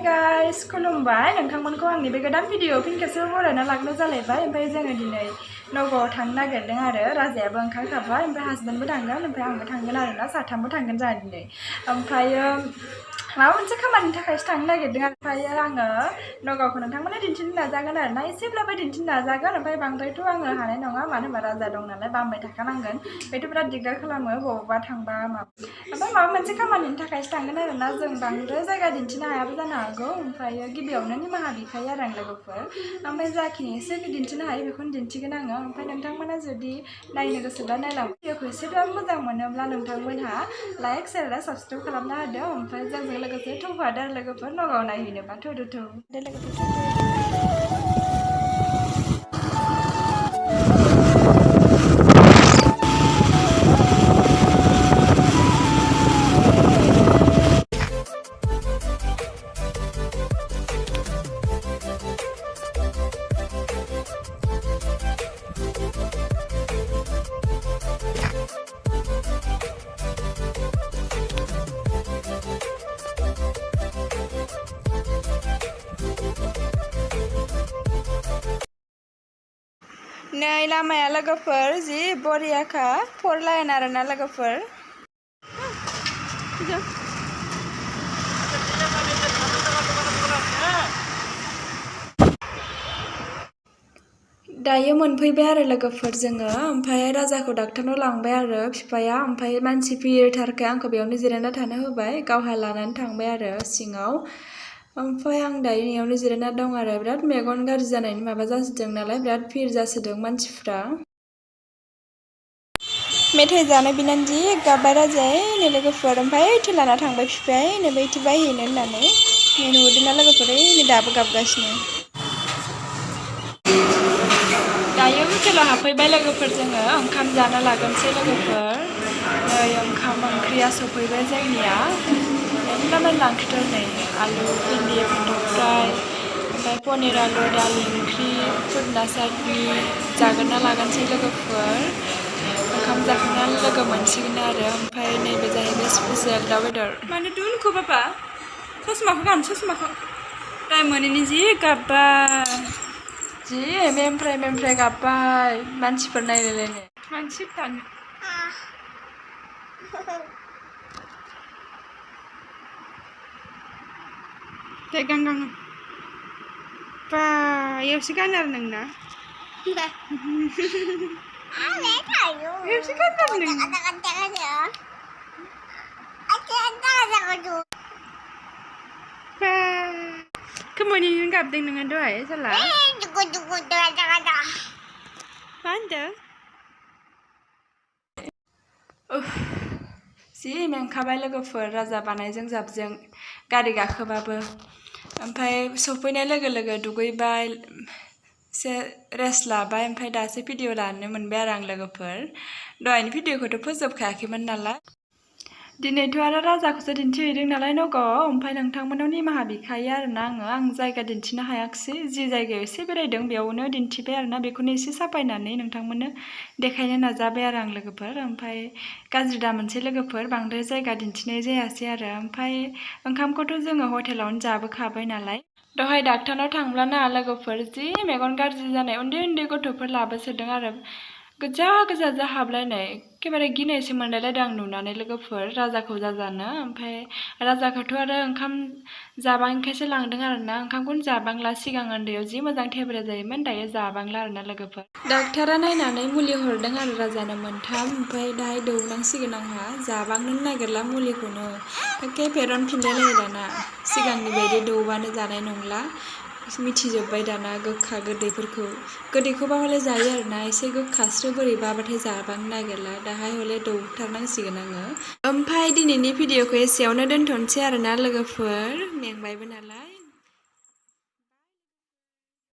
guys, खुलुमबाय नोंथांमोनखौ आंनि बे गोदान भिडिअ फिन खेबसे बरायना लागनो जालायबाय ओमफ्राय जोङो दिनै नगावआव थांनो नागिरदों आरो राजायाबो ओंखारखाबाय ओमफ्राय हासबेन्डबो थांगोन ओमफ्राय आंबो थांगोन आरोना साथामबो थांगोन जोंहा दिनै ओमफ्रायो माबा मोनसे खामानिनि थाखायसो थांनो नागिरदों ओमफ्रायो आङो नगावखौ नोंथांमोननो दिन्थिनो नाजागोन आरोना एसेब्लाबो दिन्थिनो नाजागोन ओमफ्राय बांद्रायथ' आङो हानाय नङा मानो होनबा राजा दं नालाय बामबाय थाखानांगोन बेथ' बिराद दिगदार खालामो बबावबा थांबा ओमफ्राय माबा मोनसे खामानिनि थाखायसो थांगोन आरोना जों बांद्राय जायगा दिन्थिनो हायाबो जानो हागौ ओमफ्रायो गिबियावनो निमाहा बिखायो आरो आं लोगोफोर ओमफ्राय जाखिनि एसे दिन्थिनो हायो बेखौनो दिन्थिगोन आङो ओमफ्राय नोंथांमोना जुदि नायनो गोसोब्ला नायलां भिडिअखौ एसेब्लाबो मोजां मोनोब्ला नोंथांमोनहा लाइक शेयार आरो साबस्क्राइब खालामना होदो ओमफ्राय जोंजों लोगोसे थौफादो आरो लोगोफोर नगावआव नायहैनोबा थौ नै लामाया लोगोफोर जि बरियाखा 4 लाइन आरोना लोगोफोर दायो मोनफैबाय आरो लोगोफोर जोङो ओमफ्राय राजाखौ डाक्टारनाव लांबाय आरो बिफाया ओमफ्राय मानसि फैथारखाय आंखौ बेयावनो जिरायना थानो होबाय गावहा लानानै थांबाय आरो सिङाव ओमफ्राय आं दायो नैयावनो जिरायना दं आरो बिराद मेगन गाज्रि जानायनि माबा जासोदों नालाय बिराद भिर जासोदों मानसिफ्रा मेथाइ जानो बिनानै जि गाबबाय राजाया नै लोगोफोर ओमफ्राय ओइथि लाना थांबाय बिफाया नै बैथि बायहैनो होननानै नुहरदोंना लोगोफोर नै दाबो गाबगासिनो दायो हटेलाव हाबफैबाय लोगोफोर जोङो ओंखाम जानो लागोनसै लोगोफोर नै ओंखाम ओंख्रिया सफैबाय जोंनिया मेरला मेरला ओंख्रिफोर नै आलु भिन्दि फान्थाव फ्राय ओमफ्राय पनिर आलु दालि ओंख्रि पुदिना चाटनि जागोनना लागोनसै लोगोफोर ओंखाम जाखांनानै लोगो मोनसिगोन आरो ओमफ्राय नैबे जाहैबाय स्पेसियेल दाउ बेदर मानो दुनखौ बाबा ससमाखौ गान ससमाखौ टाइम मोनैनि जि गाबबाय जि मेमफ्राय गाबबाय मानसिफोर नायलायलायनो मानसि थानो दे गां बा एवसो गानो आरो नोंना एवसो गानो आरो नों खोमोनैनो गाबदों नोङो दहाय साला मा होनदों जि मेंखाबाय लोगोफोर राजा बानायजों जाबजों गारि गाखोबाबो ओमफ्राय सफैनाय लोगो लोगो दुगैबाय एसे रेस्ट लाबाय ओमफ्राय दासो भिडिअ लानो मोनबाय आरो आं लोगोफोर दहायनि भिडिअखौथ' फोजोबखायाखैमोन नालाय दिनैथ' आरो राजाखौसो दिन्थिहैदों नालाय नगावआव ओमफ्राय नोंथांमोनाव निमाहा बिखायो आरोना आं जायगा दिन्थिनो हायाखिसै जि जायगायाव एसे बेरायदों बेयावनो दिन्थिबाय आरोना बेखौनो एसे साफायनानै नोंथांमोननो देखायनो नाजाबाय आरो आं लोगोफोर ओमफ्राय गाज्रि दामोनसै लोगोफोर बांद्राय जायगा दिन्थिनाय जायासै आरो ओमफ्राय ओंखामखौथ' जोङो हटेलावनो जाबोखाबाय नालाय दहाय डाक्टारनाव थांब्लाना लोगोफोर जि मेगन गाज्रि जानाय उन्दै उन्दै गथ'फोर लाबोसोदों आरो गोजा गोजा जाहाबलायनाय एखेबारे गिनायसो मोनलायलायदों आं नुनानै लोगोफोर राजाखौ जाजानो ओमफ्राय राजाखौथ' आरो ओंखाम जाबांखायसो लांदों आरोना ओंखामखौनो जाबांला सिगां उन्दैयाव जि मोजां थेब्रा जायोमोन दायो जाबांला आरोना लोगोफोर डाक्टारा नायनानै मुलि हरदों आरो राजानो 3 ओमफ्राय दाहाय दौनांसिगोन आंहा जाबांनो नागिरला मुलिखौनो एखे फेरनफिनलायलायो दाना सिगांनि बायदि दौबानो जानाय नंला मिथिजोब्बाय दाना गोखा गोदैखौबा हले जायो आरोना एसे गोखास्रो बोरैबाबाथाय जाबांनो नागिरला दाहाय हले दौथारनांसिगोन आङो ओमफ्राय दिनैनि भिडिअखौ एसेयावनो दोनथ'नोसै आरोना लोगोफोर मेंबायबो नालाय